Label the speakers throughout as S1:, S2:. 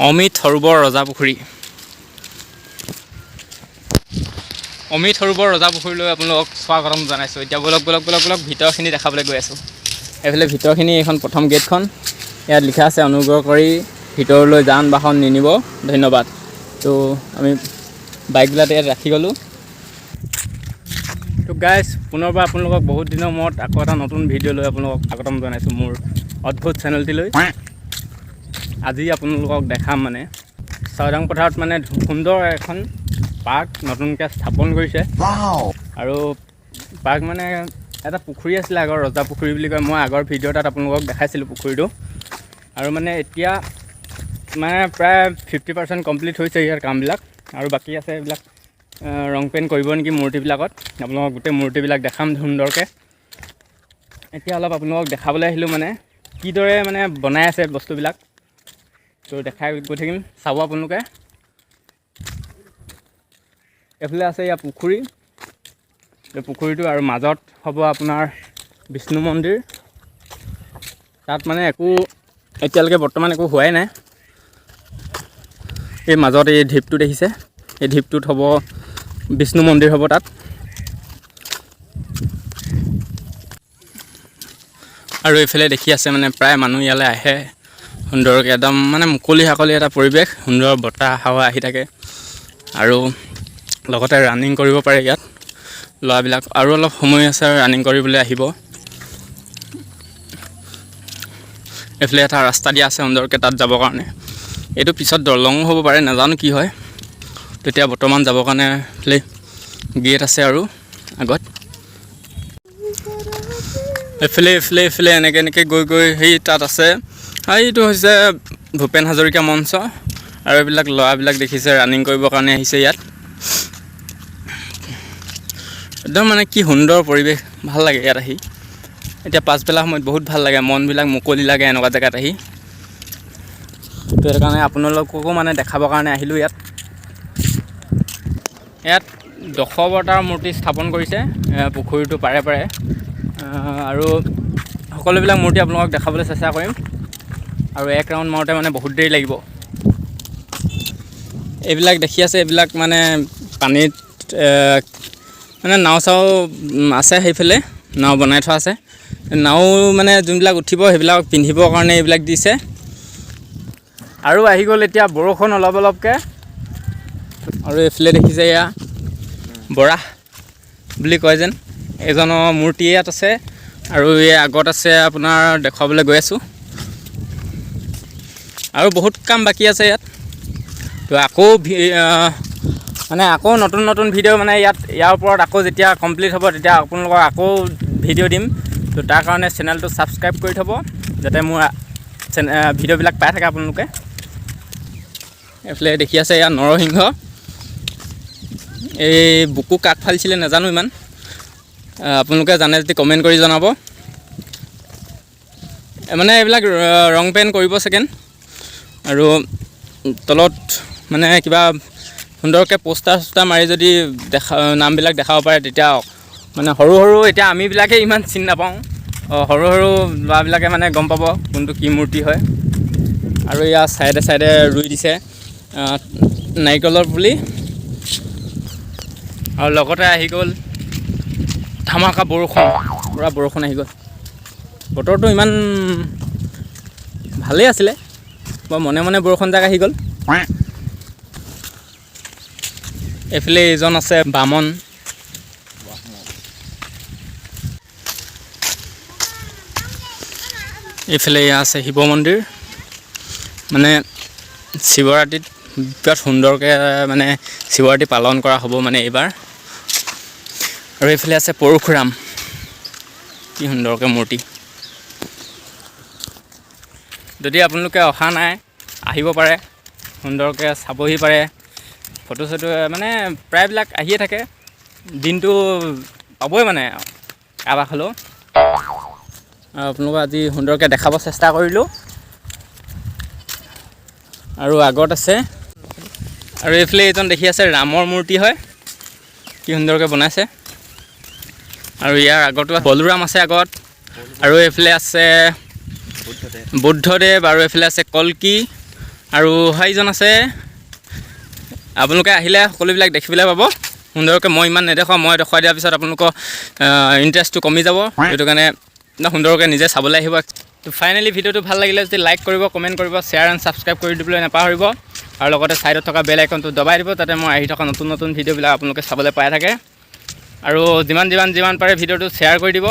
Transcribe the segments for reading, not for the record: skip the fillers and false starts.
S1: অমিত সৰোবৰ ৰজা পুখুৰী অমিত সৰোবৰ ৰজা পুখুৰীলৈ আপোনালোকক স্বাগতম জনাইছোঁ। এতিয়া বলক ভিতৰখিনি দেখাবলৈ গৈ আছোঁ। এইফালে ভিতৰখিনি এইখন প্ৰথম গেটখন, ইয়াত লিখা আছে অনুগ্ৰহ কৰি ভিতৰলৈ যান বাহন নিনিব, ধন্যবাদ। তো আমি বাইকবিলাকত ইয়াত ৰাখি গ'লোঁ। তো গাইজ, পুনৰবাৰ আপোনালোকক বহুত দিনৰ মূৰত আকৌ এটা নতুন ভিডিঅ' লৈ আপোনালোকক স্বাগতম জনাইছোঁ মোৰ অদ্ভুত চেনেলটিলৈ। আজি আপোনালোকক দেখাম মানে চাওদাং পথাৰত মানে সুন্দৰ এখন পাৰ্ক নতুনকৈ স্থাপন কৰিছে। আৰু পাৰ্ক মানে এটা পুখুৰী আছিলে আগৰ, ৰজা পুখুৰী বুলি কয়। মই আগৰ ভিডিঅ' এটাত আপোনালোকক দেখাইছিলোঁ পুখুৰীটো। আৰু মানে এতিয়া মানে প্ৰায় 50% কমপ্লিট হৈছে ইয়াৰ কামবিলাক, আৰু বাকী আছে এইবিলাক ৰং পেইণ্ট কৰিব নেকি মূৰ্তিবিলাকত। আপোনালোকক গোটেই মূৰ্তিবিলাক দেখাম সুন্দৰকৈ। এতিয়া অলপ আপোনালোকক দেখাবলৈ আহিলোঁ মানে কিদৰে মানে বনাই আছে বস্তুবিলাক, তো দেখাই গৈ থাকিম, চাব আপোনালোকে। এইফালে আছে ইয়াৰ পুখুৰী, এই পুখুৰীটো, আৰু মাজত হ'ব আপোনাৰ বিষ্ণু মন্দিৰ। তাত মানে একো এতিয়ালৈকে বৰ্তমান একো হোৱাই নাই। এই মাজত এই ঢিপটো দেখিছে, এই ঢিপটোত হ'ব বিষ্ণু মন্দিৰ হ'ব তাত। আৰু এইফালে দেখি আছে মানে প্ৰায় মানুহ ইয়ালৈ আহে সুন্দৰকৈ, একদম মানে মুকলি এটা পৰিৱেশ, সুন্দৰ বতাহ হাৱা আহি থাকে। আৰু লগতে ৰানিং কৰিব পাৰে ইয়াত ল'ৰাবিলাক, আৰু অলপ সময় আছে ৰানিং কৰিবলৈ আহিব। এইফালে এটা ৰাস্তা দিয়া আছে সুন্দৰকৈ তাত যাবৰ কাৰণে। এইটো পিছত দলঙো হ'ব পাৰে, নাজানো কি হয়। তেতিয়া বৰ্তমান যাবৰ কাৰণে এইফালে গেট আছে আৰু আগত। এইফালে এনেকৈ গৈ সেই তাত আছে, এইটো হৈছে ভূপেন হাজৰিকা মঞ্চ। আৰু এইবিলাক ল'ৰাবিলাক দেখিছে ৰানিং কৰিবৰ কাৰণে আহিছে ইয়াত। একদম মানে কি সুন্দৰ পৰিৱেশ, ভাল লাগে ইয়াত আহি। এতিয়া পাছবেলা সময়ত বহুত ভাল লাগে, মনবিলাক মুকলি লাগে এনেকুৱা জেগাত আহি। তো সেইটো কাৰণে আপোনালোককো মানে দেখাবৰ কাৰণে আহিলোঁ ইয়াত। ইয়াত দশাৱতাৰ মূৰ্তি স্থাপন কৰিছে পুখুৰীটো পাৰে আৰু সকলোবিলাক মূৰ্তি আপোনালোকক দেখাবলৈ চেষ্টা কৰিম। আৰু এক ৰাউণ্ড মাৰোঁতে মানে বহুত দেৰি লাগিব। এইবিলাক দেখি আছে, এইবিলাক মানে পানীত মানে নাও চাও আছে, সেইফালে নাও বনাই থোৱা আছে। নাও মানে যোনবিলাক উঠিব সেইবিলাকক পিন্ধিবৰ কাৰণে এইবিলাক দিছে। আৰু আহি গ'ল এতিয়া বৰষুণ অলপকৈ। আৰু এইফালে দেখিছে এয়া বৰাহ বুলি কয় যেন এজনৰ মূৰ্তি ইয়াত আছে। আৰু এই আগত আছে আপোনাৰ দেখুৱাবলৈ গৈ আছোঁ। আৰু বহুত কাম বাকী আছে ইয়াত। তো আকৌ নতুন ভিডিঅ' মানে ইয়াৰ ওপৰত আকৌ যেতিয়া কমপ্লিট হ'ব তেতিয়া আপোনালোকক আকৌ ভিডিঅ' দিম। তো তাৰ কাৰণে চেনেলটো ছাবস্ক্ৰাইব কৰি থ'ব, যাতে মোৰ ভিডিঅ'বিলাক পাই থাকে আপোনালোকে। এইফালে দেখি আছে ইয়াত নৰসিংহ। এই বুকু কাক ফালিছিলে নাজানো ইমান, আপোনালোকে জানে যদি কমেণ্ট কৰি জনাব। মানে এইবিলাক ৰং পেইণ্ট কৰিব চাগে। আৰু তলত মানে কিবা সুন্দৰকৈ পোষ্টাৰ মাৰি যদি নামবিলাক দেখাব পাৰে, তেতিয়া মানে সৰু এতিয়া আমিবিলাকে ইমান চিনি নাপাওঁ, সৰু ল'ৰাবিলাকে মানে গম পাব কোনটো কি মূৰ্তি হয়। আৰু ইয়াৰ চাইডে ৰুই দিছে নাৰিকলৰ পুলি। আৰু লগতে আহি গ'ল ধামাকা বৰষুণ, পূৰা বৰষুণ আহি গ'ল। বতৰটো ইমান ভালেই আছিলে, বৰ মনে বৰষুণ যাক আহি গ'ল। এইফালে এইজন আছে বামন। এইফালে এয়া আছে শিৱ মন্দিৰ। মানে শিৱৰাত্ৰিত বিৰাট সুন্দৰকৈ মানে শিৱৰাত্ৰি পালন কৰা হ'ব মানে এইবাৰ। আৰু এইফালে আছে পৰশুৰাম, কি সুন্দৰকৈ মূৰ্তি। যদি আপোনালোকে অহা নাই আহিব পাৰে, সুন্দৰকৈ চাবহি পাৰে। ফটো মানে প্ৰায়বিলাক আহিয়ে থাকে, দিনটো পাবই মানে কাৰোবাক হ'লেও। আৰু আপোনালোকক আজি সুন্দৰকৈ দেখাব চেষ্টা কৰিলোঁ। আৰু আগত আছে, আৰু এইফালে এইজন দেখি আছে ৰামৰ মূৰ্তি হয়, কি সুন্দৰকৈ বনাইছে। আৰু ইয়াৰ আগতো বলোৰাম আছে আগত। আৰু এইফালে আছে বুদ্ধদেৱ, আৰু এইফালে আছে কল্কি, আৰু সেইজন আছে আপোনালোকে আহিলে সকলোবিলাক দেখিবলৈ পাব সুন্দৰকৈ মই ইমান নেদেখাওঁ মই দেখুৱাই দিয়াৰ পিছত আপোনালোকৰ ইণ্টাৰেষ্টটো কমি যাব সেইটো কাৰণে সুন্দৰকৈ নিজে চাবলৈ আহিব তো ফাইনেলি ভিডিঅ'টো ভাল লাগিলে যদি লাইক কৰিব কমেণ্ট কৰিব শ্বেয়াৰ এণ্ড ছাবস্ক্ৰাইব কৰি দিবলৈ নাপাহৰিব আৰু লগতে ছাইডত থকা বেল আইকনটো দবাই দিব তাতে মই আহি থকা নতুন নতুন ভিডিঅ'বিলাক আপোনালোকে চাবলৈ পাই থাকে আৰু যিমান পাৰে ভিডিঅ'টো শ্বেয়াৰ কৰি দিব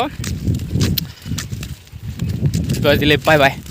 S1: তো আজিলৈ বাই বাই